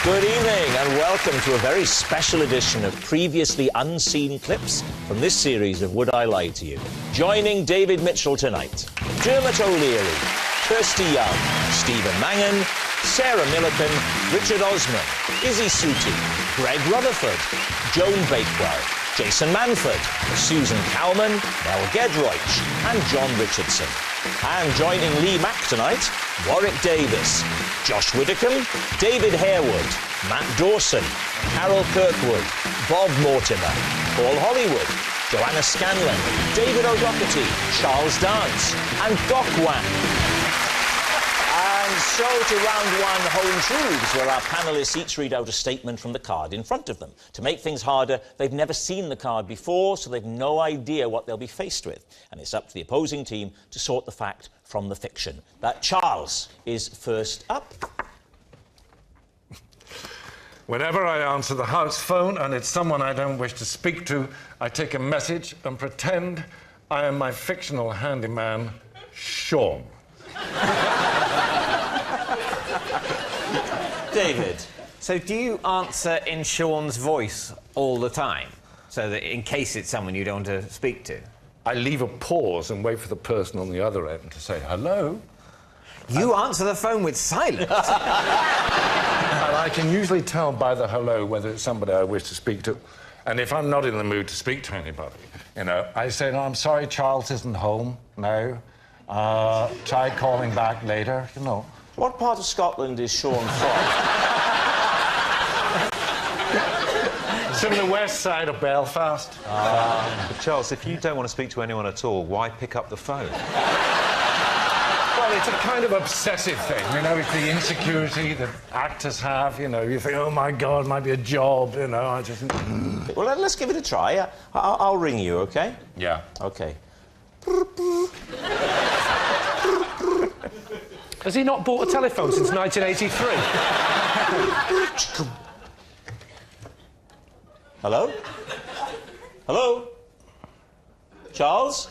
Good evening and welcome to a very special edition of previously unseen clips from this series of Would I Lie to You. Joining David Mitchell tonight, Dermot O'Leary, Kirsty Young, Stephen Mangan, Sarah Millican, Richard Osman, Izzy Sooty, Greg Rutherford, Joan Bakewell, Jason Manford, Susan Cowman, Mel Gedroich and John Richardson. And joining Lee Mack tonight, Warwick Davis, Josh Widdicombe, David Harewood, Matt Dawson, Carol Kirkwood, Bob Mortimer, Paul Hollywood, Joanna Scanlon, David O'Doherty, Charles Dance and Doc Wang. And so to round one, Home Truths, where our panellists each read out a statement from the card in front of them. To make things harder, they've never seen the card before, so they've no idea what they'll be faced with. And it's up to the opposing team to sort the fact from the fiction. Charles is first up. Whenever I answer the house phone and it's someone I don't wish to speak to, I take a message and pretend I am my fictional handyman, Sean. David. So do you answer in Sean's voice all the time? So that in case it's someone you don't want to speak to? I leave a pause and wait for the person on the other end to say hello. You answer the phone with silence? And I can usually tell by the hello whether it's somebody I wish to speak to. And if I'm not in the mood to speak to anybody, you know, I say, no, I'm sorry, Charles isn't home. No. Try calling back later, you know. What part of Scotland is Sean from? It's from the west side of Belfast. But Charles, if you don't want to speak to anyone at all, why pick up the phone? Well, it's a kind of obsessive thing, you know, it's the insecurity that actors have, you know, you think, oh, my God, it might be a job, you know, I just... Well, let's give it a try. I'll ring you, OK? Yeah. OK. Has he not bought a telephone since 1983? Hello? Hello? Charles?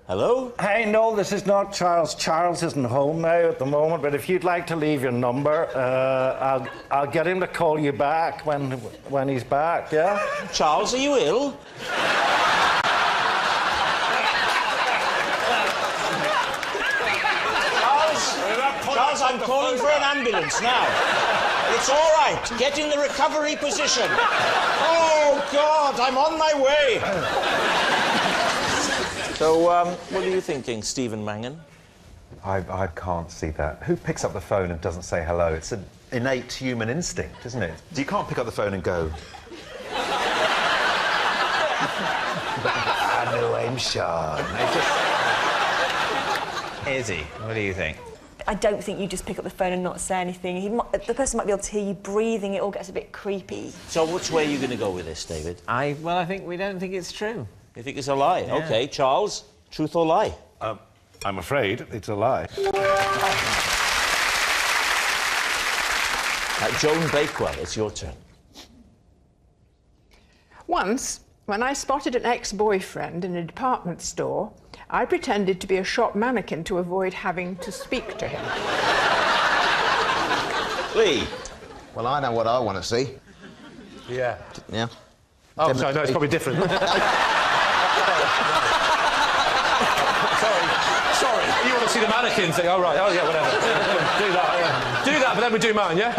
Hello? Hey, no, this is not Charles. Charles isn't home now at the moment, but if you'd like to leave your number, I'll get him to call you back when he's back, yeah? Charles, are you ill? Charles, I'm calling for an ambulance now. It's all right. Get in the recovery position. Oh, God, I'm on my way. So, what are you thinking, Stephen Mangan? I can't see that. Who picks up the phone and doesn't say hello? It's an innate human instinct, isn't it? You can't pick up the phone and go... I know I'm Sean. Izzy, what do you think? I don't think you just pick up the phone and not say anything. The person might be able to hear you breathing. It all gets a bit creepy. So which way are you going to go with this, David? Well, I think we don't think it's true. You think it's a lie? Yeah. OK, Charles, truth or lie? I'm afraid it's a lie. Joan Bakewell, it's your turn. Once, when I spotted an ex-boyfriend in a department store, I pretended to be a shop mannequin to avoid having to speak to him. Lee? Well, I know what I want to see. Yeah. Yeah. Oh, sorry, no, it's probably different. Sorry. You want to see the mannequin thing? Oh, right. Oh, yeah, whatever. Do that, yeah. Do that, but then we do mine, yeah?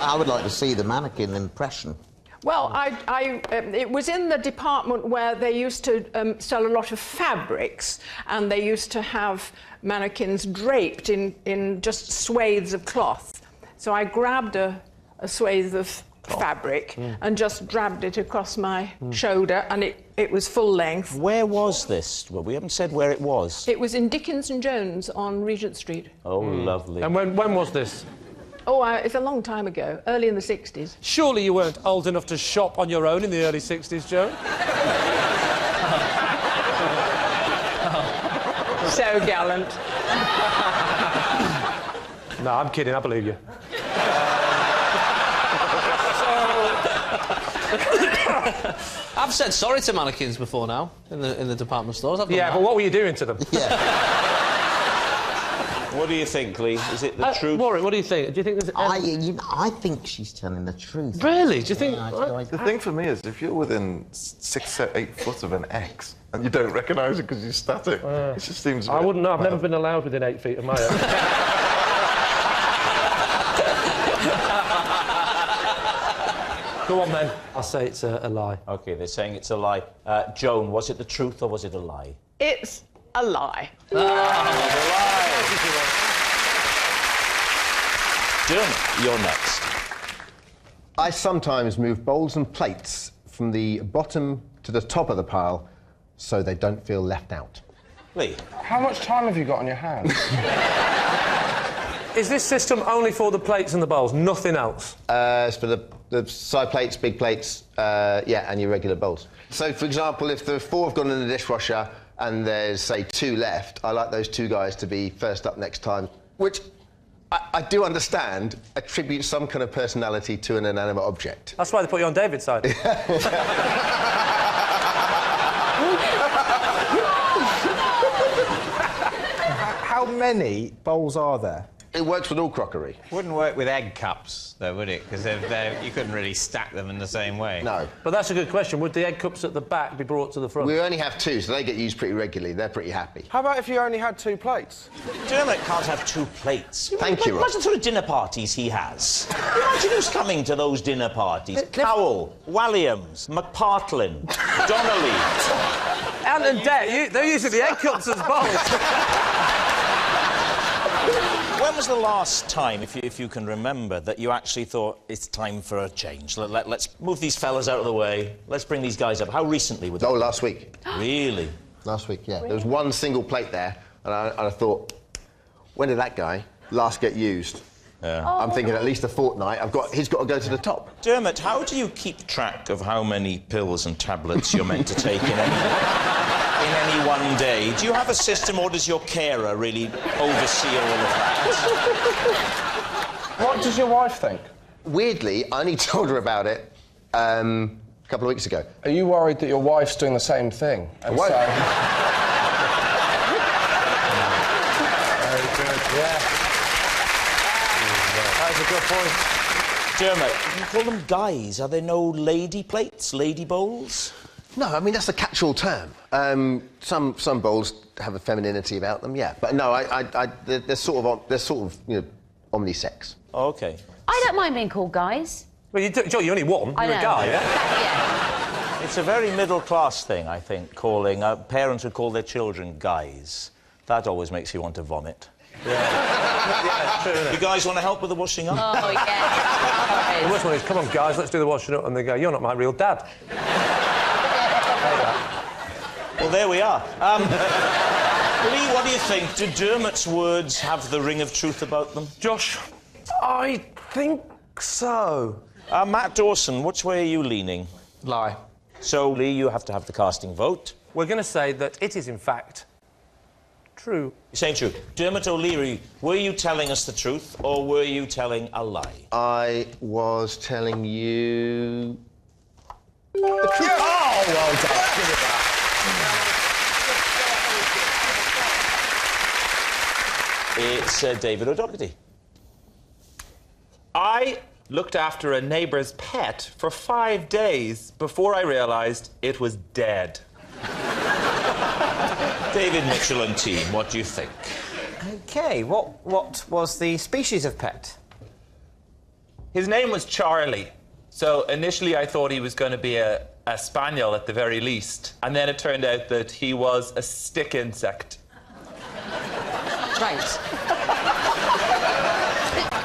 I would like to see the mannequin impression. Well, it was in the department where they used to sell a lot of fabrics, and they used to have mannequins draped in just swathes of cloth. So I grabbed a swathe of fabric and just dragged it across my shoulder, and it was full length. Where was this? Well, we haven't said where it was. It was in Dickens and Jones on Regent Street. Oh, lovely. And when was this? Oh, it's a long time ago, early in the 60s. Surely you weren't old enough to shop on your own in the early 60s, Joan? So gallant. No, I'm kidding, I believe you. I've said sorry to mannequins before now, in the department stores. Yeah, but what were you doing to them? Yeah. What do you think, Lee? Is it the truth? Warren, what do you think? Do you think there's... I think she's telling the truth. Really? Do you think... The thing for me is, if you're within 6, 8 foot of an ex and you don't recognise it because you're static, it just seems... I wouldn't know. I've never been allowed within 8 feet of my ex. Go on, then. I'll say it's a lie. OK, they're saying it's a lie. Joan, was it the truth or was it a lie? It's a lie. It's a lie. Dermot, you're next. I sometimes move bowls and plates from the bottom to the top of the pile so they don't feel left out. Lee? How much time have you got on your hands? Is this system only for the plates and the bowls, nothing else? It's for the side plates, big plates, yeah, and your regular bowls. So, for example, if the 4 have gone in the dishwasher and there's, say, 2 left, I like those 2 guys to be first up next time, which I do understand attributes some kind of personality to an inanimate object. That's why they put you on David's side. How many bowls are there? It works with all crockery. Wouldn't work with egg cups, though, would it? Because you couldn't really stack them in the same way. No. But that's a good question. Would the egg cups at the back be brought to the front? We only have 2, so they get used pretty regularly. They're pretty happy. How about if you only had 2 plates? Dermot can't have 2 plates. Thank you, Rob. Imagine the sort of dinner parties he has. Imagine who's coming to those dinner parties. Cowell, Walliams, McPartlin, Donnelly. Ant and Dec, they're using the egg cups as bowls. When was the last time, if you can remember, that you actually thought it's time for a change? Let's move these fellas out of the way. Let's bring these guys up. How recently was that? Oh, last week. Really? Last week, yeah. There was 1 single plate there, and I thought, when did that guy last get used? Yeah. I'm thinking at least a fortnight. He's got to go to the top. Dermot, how do you keep track of how many pills and tablets you're meant to take in any one day? Do you have a system, or does your carer really oversee all of that? What does your wife think? Weirdly, I only told her about it a couple of weeks ago. Are you worried that your wife's doing the same thing? And What? so... Very good, yeah. That's a good point. Dermot, you call them guys. Are there no lady plates, lady bowls? No, I mean, that's a catch-all term. Some bowls have a femininity about them, yeah. But no, they're sort of, you know, omnisex. Oh, OK. I don't mind being called guys. Well, you're only one. You're a guy, yeah? Yeah. It's a very middle-class thing, I think, calling... parents would call their children guys. That always makes you want to vomit. Yeah. Yeah, true, isn't it? You guys want to help with the washing up? Oh, yeah. The worst one is, come on, guys, let's do the washing up. And they go, you're not my real dad. Well, there we are. Lee, what do you think? Do Dermot's words have the ring of truth about them? Josh? I think so. Matt Dawson, which way are you leaning? Lie. So, Lee, you have to have the casting vote. We're going to say that it is, in fact, true. You're saying true. Dermot O'Leary, were you telling us the truth, or were you telling a lie? I was telling you... the truth. Yeah. Oh, well done. Give it that. It's David O'Doherty. I looked after a neighbour's pet for 5 days before I realised it was dead. David Mitchell and team, what do you think? OK, what was the species of pet? His name was Charlie. So initially I thought he was going to be a spaniel at the very least. And then it turned out that he was a stick insect. Right.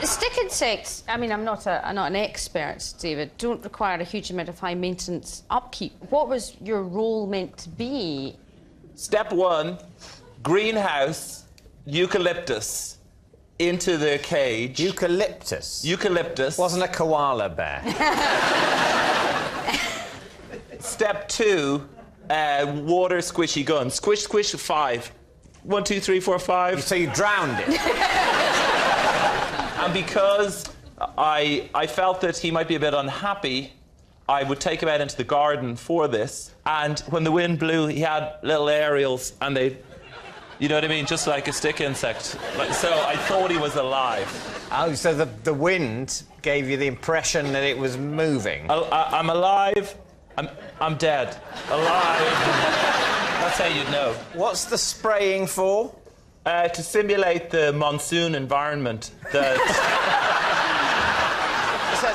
Stick insects, I mean, I'm not an expert, David, don't require a huge amount of high maintenance upkeep. What was your role meant to be? Step 1, greenhouse, eucalyptus, into the cage. Eucalyptus? Eucalyptus. Wasn't a koala bear. Step 2, water squishy gun. Squish, squish, 5. 1, 2, 3, 4, 5. So you drowned it? And because I felt that he might be a bit unhappy, I would take him out into the garden for this. And when the wind blew, he had little aerials, and they'd You know what I mean? Just like a stick insect. So I thought he was alive. Oh, so the wind gave you the impression that it was moving? I'm alive. I'm dead. Alive. That's how you'd know. What's the spraying for? To simulate the monsoon environment that... So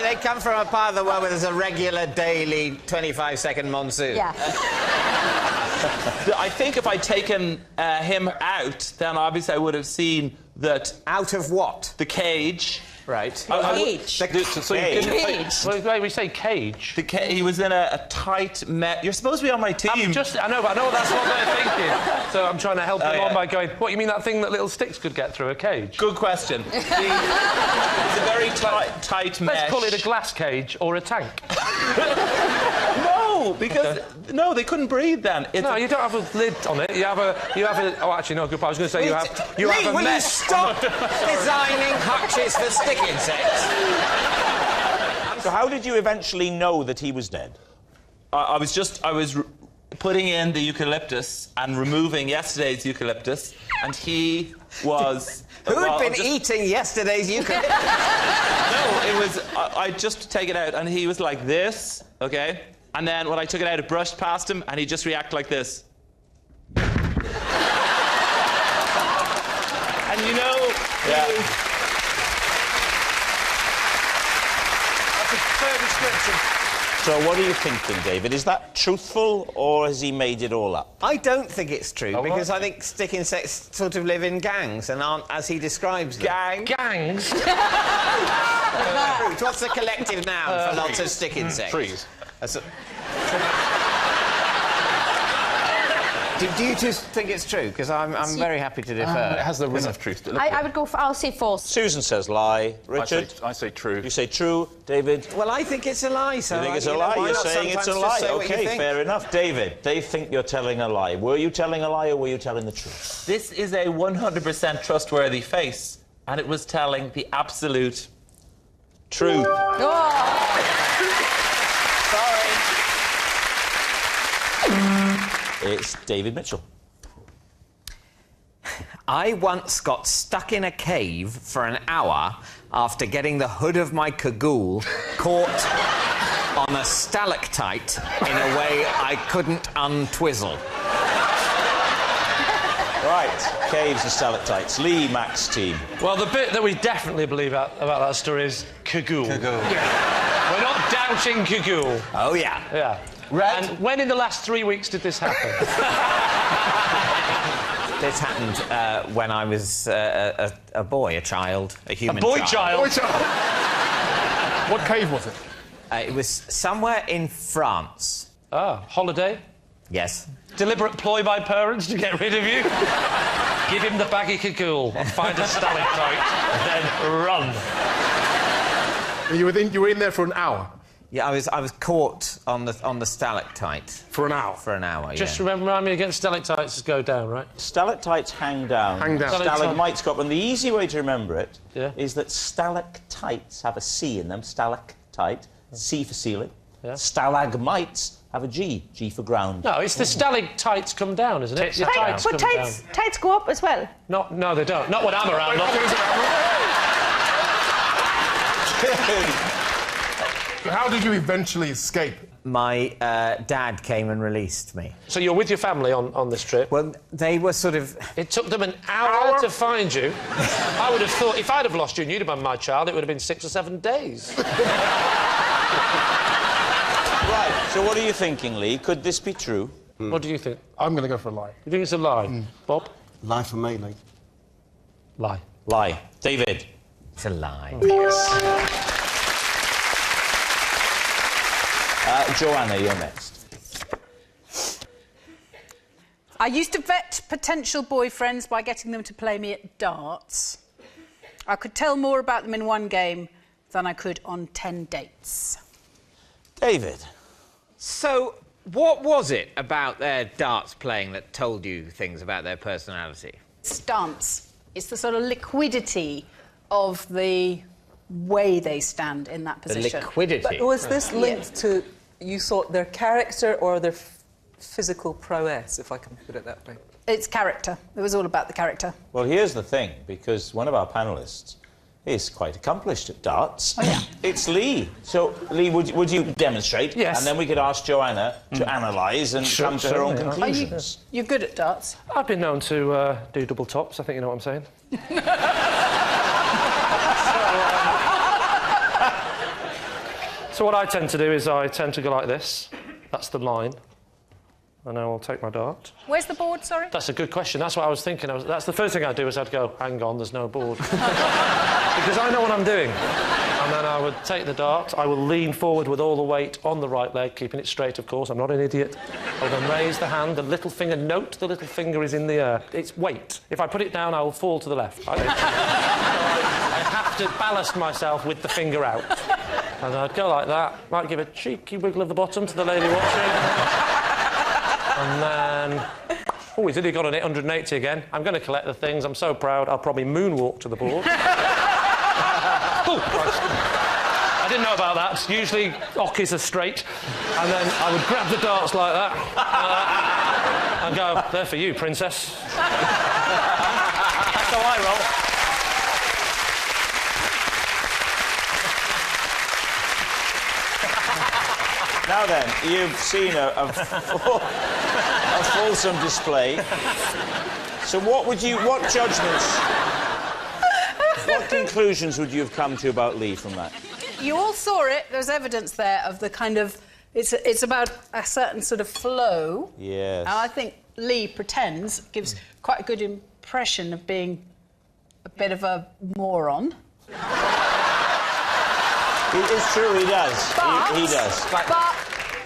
they come from a part of the world where there's a regular daily 25-second monsoon. Yeah. I think if I'd taken him out, then obviously I would have seen that... Out of what? The cage. Right. Cage? When we say cage... He was in a tight... You're supposed to be on my team. I know that's what they're thinking. So I'm trying to help him on by going, what, you mean that thing that little sticks could get through a cage? Good question. It's a very tight mesh. Let's call it a glass cage or a tank. No, because... No, they couldn't breathe then. No, you don't have a lid on it. You have a... Oh, actually, no, good. I was going to say you have a will mesh. You stop designing hutches for stick insects? So how did you eventually know that he was dead? I was putting in the eucalyptus and removing yesterday's eucalyptus, and he was... Who'd been eating yesterday's eucalyptus? No, it was... I just take it out, and he was like this, OK? And then when I took it out, it brushed past him, and he just reacted like this. And you know... Yeah. That's a fair description. So what are you thinking, David? Is that truthful, or has he made it all up? I don't think it's true, because I think stick insects sort of live in gangs and aren't as he describes them. Gangs? What's the collective noun for lots of stick insects? Trees. Do you two think it's true? Because I'm very happy to defer. It has the ring of truth to it. I would go for... I'll say false. Susan says lie. Richard? I say true. You say true. David? Well, I think it's a lie, so... You think it's a lie? You're saying it's a lie. OK, fair enough. David, they think you're telling a lie. Were you telling a lie, or were you telling the truth? This is a 100% trustworthy face, and it was telling the absolute truth. It's David Mitchell. I once got stuck in a cave for an hour after getting the hood of my cagoule caught on a stalactite in a way I couldn't untwizzle. Right, caves and stalactites. Lee, Mack's team. Well, the bit that we definitely believe about that story is cagoule. Yeah. We're not doubting cagoule. Oh, yeah. Yeah. Red. And when in the last 3 weeks did this happen? This happened when I was a boy, a child, a human child. Boy child. What cave was it? It was somewhere in France. Ah, holiday? Yes. Deliberate ploy by parents to get rid of you? Give him the baggy cagoule and find a stalactite, then run. You were in there for an hour? Yeah, I was caught on the stalactite. For an hour? For an hour, Just yeah. remind me again, stalactites go down, right? Stalactites hang down. Hang down. Stalagmites go up. And the easy way to remember it is Yeah. that stalactites have a C in them. Stalactite, C for ceiling. Yeah. Stalagmites have a G, G for ground. No, it's the stalactites come down, isn't it? Your tights But come down. tights go up as well. No, they don't. Not when I'm around. How did you eventually escape? My dad came and released me. So you're with your family on this trip? Well, they were sort of... It took them an hour to find you. I would have thought, if I'd have lost you and you'd have been my child, it would have been 6 or 7 days. Right, so what are you thinking, Lee? Could this be true? What do you think? I'm going to go for a lie. You think it's a lie? Bob? Lie for me, Lee. Lie. Lie. David? It's a lie. Yes. Joanna, you're next. I used to vet potential boyfriends by getting them to play me at darts. I could tell more about them in one game than I could on 10 dates. David? So, what was it about their darts playing that told you things about their personality? Stance. It's the sort of liquidity of the way they stand in that position. The liquidity? But was this linked to, you thought, their character or their physical prowess, if I can put it that way? It's character. It was all about the character. Well, here's the thing, because one of our panellists is quite accomplished at darts. Oh, yeah. It's Lee. So, Lee, would you demonstrate? Yes. And then we could ask Joanna to analyse and come to her own conclusions. You're good at darts. I've been known to do double tops, I think you know what I'm saying. So what I tend to do is I tend to go like this. That's the line. And now I'll take my dart. Where's the board, sorry? That's a good question. That's what I was thinking. That's the first thing I'd do is I'd go, hang on, there's no board. Because I know what I'm doing. And then I would take the dart. I will lean forward with all the weight on the right leg, keeping it straight, of course. I'm not an idiot. I will then raise the hand, the little finger. Note the little finger is in the air. It's weight. If I put it down, I will fall to the left. I have to ballast myself with the finger out. And I'd go like that. Might give a cheeky wiggle of the bottom to the lady watching. And then... Oh, he's only got an 880 again. I'm going to collect the things. I'm so proud. I'll probably moonwalk to the board. Oh, I didn't know about that. Usually, ockies are straight. And then I would grab the darts like that. And go, there for you, princess. That's how I roll. Now then, you've seen a fulsome display. So what judgments, what conclusions would you have come to about Lee from that? You all saw it. There's evidence there of the kind of... It's about a certain sort of flow. Yes. And I think Lee gives quite a good impression of being a bit of a moron. It's true, he does. He does.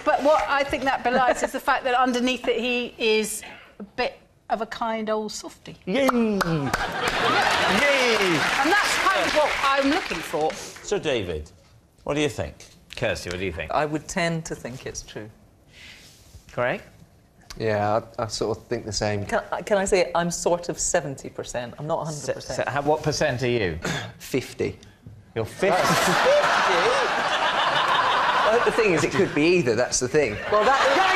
But what I think that belies is the fact that underneath it he is a bit of a kind old softy. Yay! Yay! And that's kind of what I'm looking for. So, David, what do you think? Kirsty, what do you think? I would tend to think it's true. Greg? Yeah, I sort of think the same. Can I say I'm sort of 70%? I'm not 100%. What percent are you? 50. You're 50? Well, the thing is, it could be either, that's the thing. Well, that... I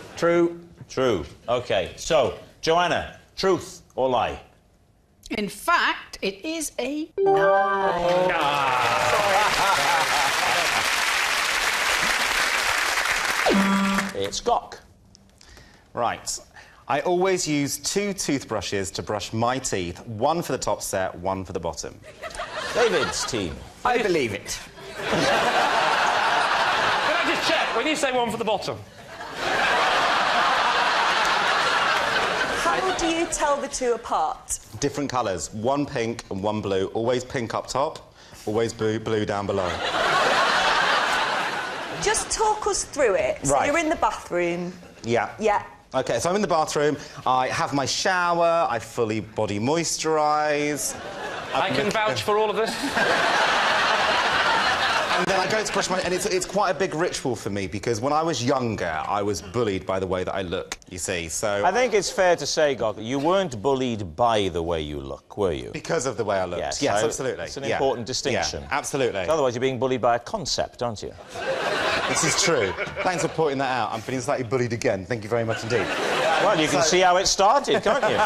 know! True. True. OK, so, Joanna, truth or lie? In fact, it is a lie. It's Gok. Right. I always use 2 toothbrushes to brush my teeth, one for the top set, one for the bottom. David's team. I believe it. Can I just check? When you say one for the bottom... How do you tell the two apart? Different colours, one pink and one blue. Always pink up top, always blue down below. Just talk us through it. So Right. you're in the bathroom. Yeah. Yeah. OK, so I'm in the bathroom, I have my shower, I fully body moisturise... I can vouch for all of this. And then I go to brush my... And it's quite a big ritual for me, because when I was younger, I was bullied by the way that I look, you see, so... I think it's fair to say, Gok, you weren't bullied by the way you look, were you? Because of the way I looked. Yes, Yes, so absolutely. It's an important distinction. Yeah, absolutely. Otherwise, you're being bullied by a concept, aren't you? This is true. Thanks for pointing that out. I'm feeling slightly bullied again. Thank you very much indeed. Well, you can see how it started, can't you?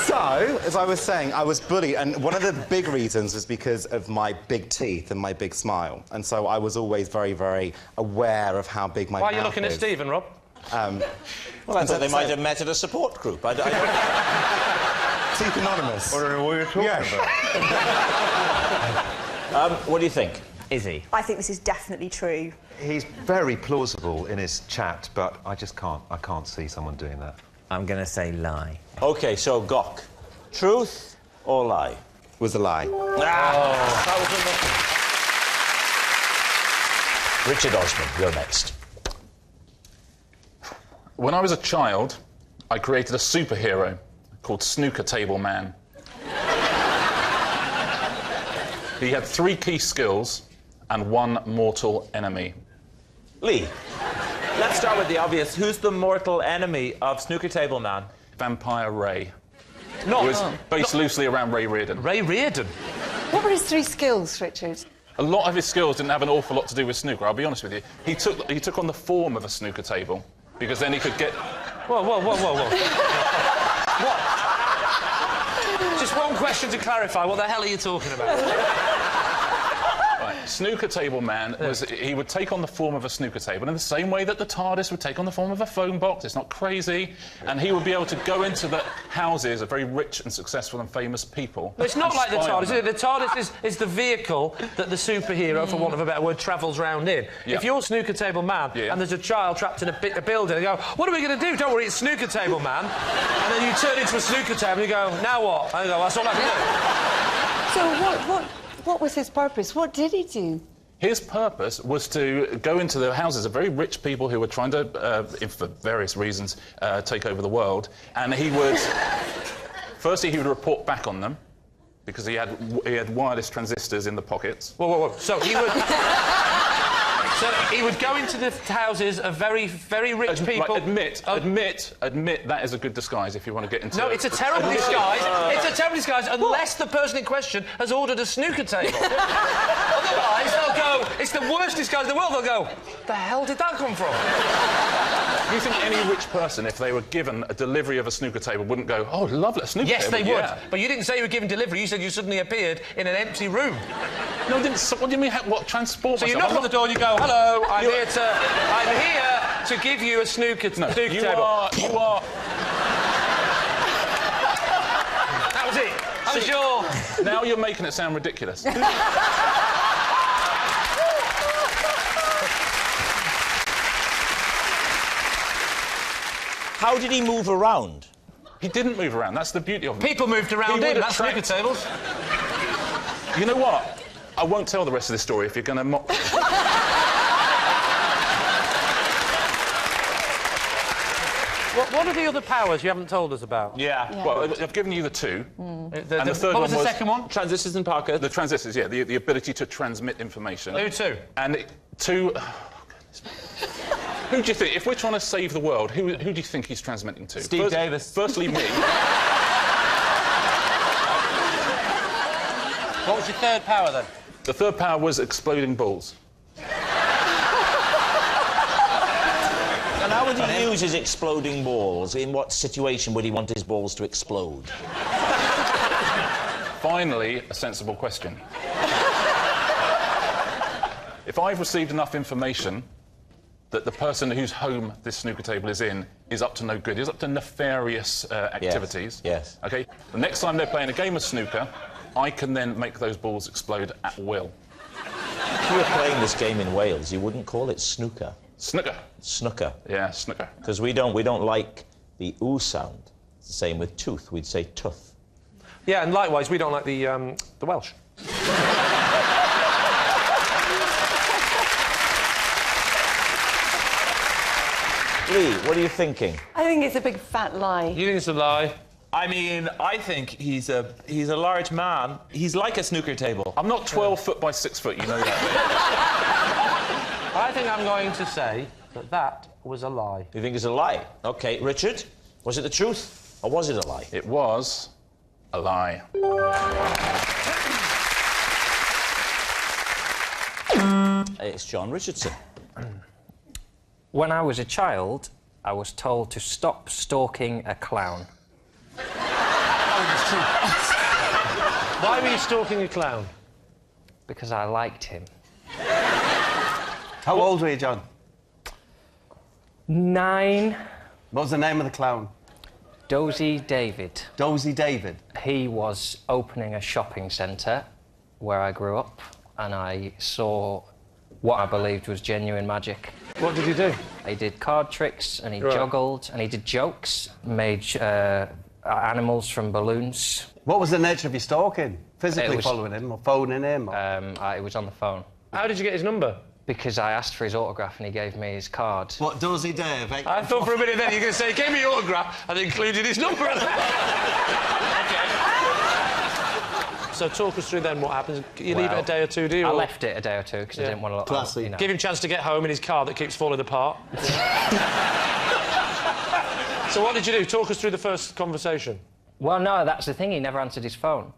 So, as I was saying, I was bullied, and one of the big reasons was because of my big teeth and my big smile. And so I was always very, very aware of how big my mouth is. Why are you looking at Stephen, Rob? Well, I thought they might have met at a support group. Teeth Anonymous. I don't know what you're talking about. What do you think? Izzy? I think this is definitely true. He's very plausible in his chat, but I can't see someone doing that. I'm going to say lie. OK, so, Gok, truth or lie? Was a lie. Richard Osman, you're next. When I was a child, I created a superhero called Snooker Table Man. He had 3 key skills and 1 mortal enemy. Lee? Let's start with the obvious. Who's the mortal enemy of Snooker Table Man? Vampire Ray. Not... It was based loosely around Ray Reardon. Ray Reardon? What were his 3 skills, Richard? A lot of his skills didn't have an awful lot to do with snooker, I'll be honest with you. He took on the form of a snooker table, because then he could get... Whoa. What? Just one question to clarify. What the hell are you talking about? Right. Snooker table man he would take on the form of a snooker table in the same way that the TARDIS would take on the form of a phone box. It's not crazy. And he would be able to go into the houses of very rich and successful and famous people. But it's not like the TARDIS, is them. it? The TARDIS is the vehicle that the superhero, for want of a better word, travels round in. Yeah. If you're snooker table man and there's a child trapped in a building, and you go, what are we going to do? Don't worry, it's snooker table man. And then you turn into a snooker table and you go, now what? And I go, that's all I can do. So what was his purpose? What did he do? His purpose was to go into the houses of very rich people who were trying to, for various reasons, take over the world. And he would... Firstly, he would report back on them, because he had wireless transistors in the pockets. Whoa. So he would... So he would go into the houses of very, very rich people... Admit that is a good disguise if you want to get into... No, it's a terrible disguise. It's a terrible disguise unless the person in question has ordered a snooker table. Otherwise, they'll go, it's the worst disguise in the world. They'll go, the hell did that come from? Do you think any rich person, if they were given a delivery of a snooker table, wouldn't go, oh, lovely, a snooker yes, table? Yes, they would. Yeah. But you didn't say you were given delivery. You said you suddenly appeared in an empty room. No, I didn't. What do you mean? What, transport So myself? you knock on the door and you go, hello, I'm here to give you a snooker table. You are... That was it. That was your... Now you're making it sound ridiculous. How did he move around? He didn't move around. That's the beauty of it. People moved around in. That's snooker tables. You know what? I won't tell the rest of this story if you're going to mock me. What are the other powers you haven't told us about? Yeah. Well, I've given you the two. And the third what one was the second one? Transistors and pockets. The transistors, yeah. The ability to transmit information. Who two? And two... Oh, goodness. Who do you think, if we're trying to save the world, who do you think he's transmitting to? Steve Davis. Firstly, me. What was your third power, then? The third power was exploding balls. And how would he use his exploding balls? In what situation would he want his balls to explode? Finally, a sensible question. If I've received enough information that the person whose home this snooker table is in is up to no good, is up to nefarious activities. Yes. OK? The next time they're playing a game of snooker, I can then make those balls explode at will. If you were playing this game in Wales, you wouldn't call it snooker. Snooker. Snooker. Yeah, snooker. Because we don't like the oo sound. It's the same with tooth. We'd say tooth. Yeah, and likewise, we don't like the Welsh. Lee, what are you thinking? I think it's a big fat lie. You think it's a lie? I mean, I think he's a large man. He's like a snooker table. I'm not 12 foot by 6 foot, you know that. I think I'm going to say that was a lie. You think it's a lie? OK, Richard, was it the truth or was it a lie? It was a lie. It's John Richardson. When I was a child, I was told to stop stalking a clown. Why were you stalking a clown? Because I liked him. How old were you, John? 9. What was the name of the clown? Dozy David. Dozy David? He was opening a shopping centre where I grew up, and I saw what I believed was genuine magic. What did he do? He did card tricks, and he juggled, and he did jokes, made animals from balloons. What was the nature of your stalking? Physically following him or phoning him? Or... It was on the phone. How did you get his number? Because I asked for his autograph and he gave me his card. What, Dozy Dave? I thought for a minute then you were going to say he gave me your autograph and included his number. So talk us through then what happens. You leave it a day or two, do you? I left it a day or two because I didn't want to... Classy. You know. Give him a chance to get home in his car that keeps falling apart. So what did you do? Talk us through the first conversation. Well, no, that's the thing. He never answered his phone.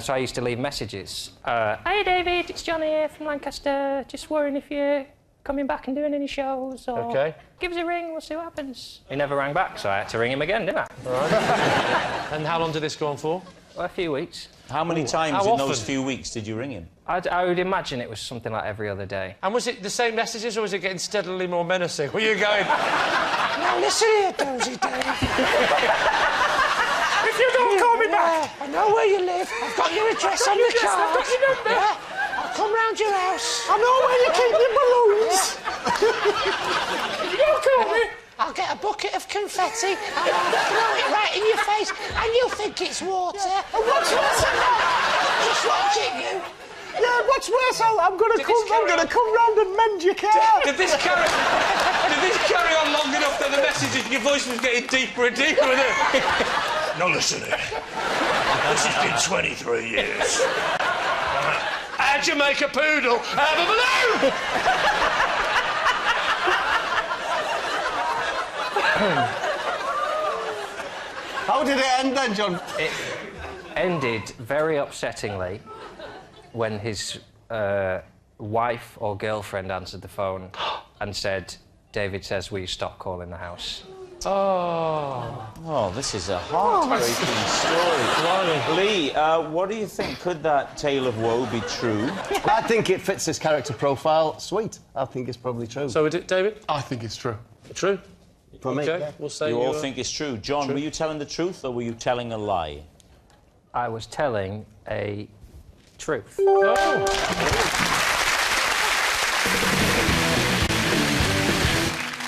So I used to leave messages. Hey David, it's Johnny here from Lancaster. Just wondering if you're coming back and doing any shows, or give us a ring, we'll see what happens. He never rang back, so I had to ring him again, didn't I? Right. And how long did this go on for? Well, a few weeks. How many times in those few weeks did you ring him? I would imagine it was something like every other day. And was it the same messages, or was it getting steadily more menacing? Were you going, now listen here, Dozy Dave. If you don't call me back, I know where you live. I've got your address on the card. I've got your number. Yeah. I'll come round your house. I know where you keep your balloons. If you don't call me, I'll get a bucket of confetti and I'll throw it right in your face and you'll think it's water. Yeah. And what's worse than that? Just watching you. Yeah, what's worse? I'm going to come round and mend your car. Did this carry on long enough that the messages, your voice was getting deeper and deeper, wasn't it? Now listen here. This has been 23 years. How'd you make a poodle out of a balloon? How did it end then, John? It ended very upsettingly when his wife or girlfriend answered the phone and said, David says, will you stop calling the house? Oh, this is a heartbreaking story. Lee, what do you think? Could that tale of woe be true? I think it fits his character profile. Sweet. I think it's probably true. So, David? I think it's true. True? For me, okay, yeah. We'll say you all think it's true. John, true. Were you telling the truth or were you telling a lie? I was telling a truth.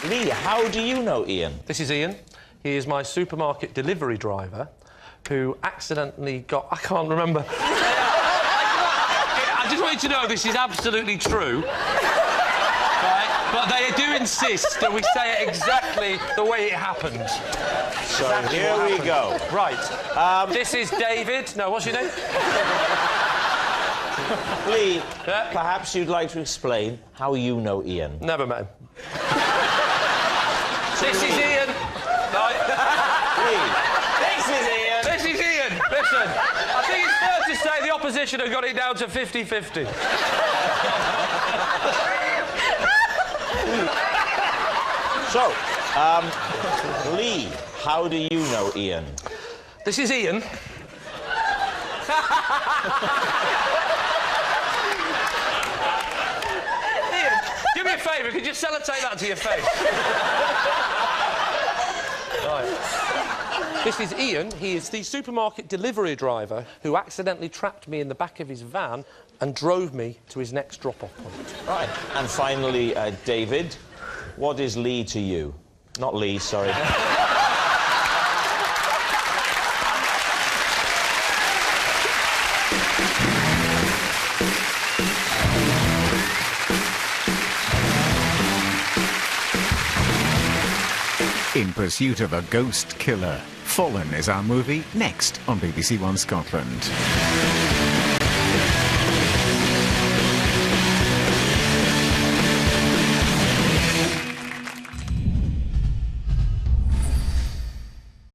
Lee, how do you know Ian? This is Ian. He is my supermarket delivery driver who accidentally got... I can't remember. I just want you to know this is absolutely true. Right? But they do insist that we say it exactly the way it happened. So Exactly here what we happened. go. Right. This is David. No, what's your name? Lee, perhaps you'd like to explain how you know Ian. Never met him. This is Ian. Right. Lee. This is Ian. This is Ian. Listen, I think it's fair to say the opposition have got it down to 50-50. So, Lee, how do you know Ian? This is Ian. Ian, do me a favour, could you sellotape that to your face? Right. This is Ian. He is the supermarket delivery driver who accidentally trapped me in the back of his van and drove me to his next drop-off point. Right. And finally, David, what is Lee to you? Not Lee, sorry. In pursuit of a ghost killer. Fallen is our movie, next on BBC One Scotland.